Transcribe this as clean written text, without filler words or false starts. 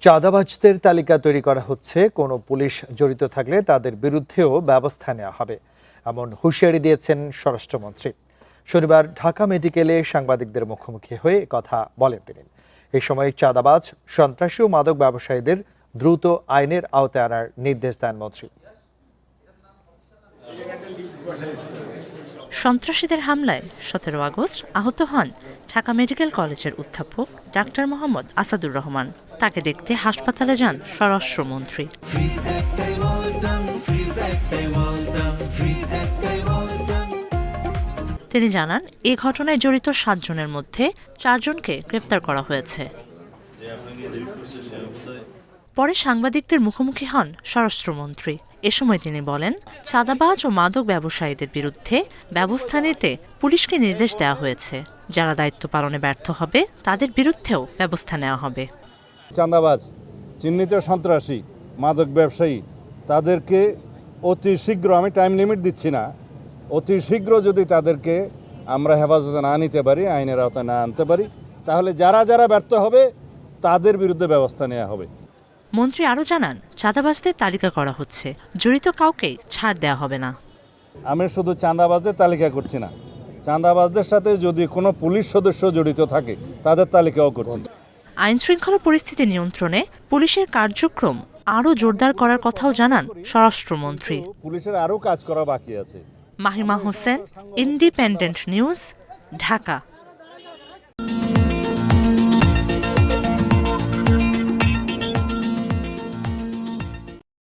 চাঁদাবাজদের তালিকা তৈরি করা হচ্ছে, কোনো পুলিশ জড়িত থাকলে তাদের বিরুদ্ধেও ব্যবস্থা নেওয়া হবে, এমন হুঁশিয়ারি দিয়েছেন স্বরাষ্ট্রমন্ত্রী। শনিবার ঢাকা মেডিকেলে সাংবাদিকদের মুখোমুখি হয়ে কথা বলেন তিনি। এই সময় চাঁদাবাজ, সন্ত্রাসী ও মাদক ব্যবসায়ীদের দ্রুত আইনের আওতায় আনার নির্দেশ দেন মন্ত্রী। সন্ত্রাসীদের হামলায় 17 আগস্ট আহত হন ঢাকা মেডিকেল কলেজের অধ্যাপক ডাক্তার মোহাম্মদ আসাদুর রহমান। তাকে দেখতে হাসপাতালে যান স্বরাষ্ট্রমন্ত্রী। তিনি জানান, এ ঘটনায় জড়িত 7 জনের মধ্যে 4 জনকে গ্রেফতার করা হয়েছে। পরে সাংবাদিকদের মুখোমুখি হন স্বরাষ্ট্রমন্ত্রী। এ সময় তিনি বলেন, চাঁদাবাজ ও মাদক ব্যবসায়ীদের বিরুদ্ধে ব্যবস্থা নিতে পুলিশকে নির্দেশ দেওয়া হয়েছে। যারা দায়িত্ব পালনে ব্যর্থ হবে তাদের বিরুদ্ধেও ব্যবস্থা নেওয়া হবে। চাঁদাবাজ, চিহ্নিত সন্ত্রাসী, মাদক ব্যবসায়ী তাদেরকে অতি শীঘ্র, আমি টাইম লিমিট দিচ্ছি না, অতি শীঘ্র যদি তাদেরকে আমরা হেফাজতে না নিতে পারি, আইনের আওতায় না আনতে পারি, তাহলে যারা যারা ব্যর্থ হবে তাদের বিরুদ্ধে ব্যবস্থা নেওয়া হবে। মন্ত্রী আরও জানান, চাঁদাবাজদের তালিকা করা হচ্ছে, জড়িত কাউকে ছাড় দেওয়া হবে না। আমি শুধু চাঁদাবাজদের তালিকা করছি না, চাঁদাবাজদের সাথে যদি কোনো পুলিশ সদস্য জড়িত থাকে তাদের তালিকাও করছি। আইন শৃঙ্খলা পরিস্থিতি নিয়ন্ত্রণে পুলিশের কার্যক্রম আরও জোরদার করার কথাও জানান স্বরাষ্ট্রমন্ত্রী। পুলিশের আরও কাজ করা বাকি আছে। Mahima Hossain, independent news, Dhaka.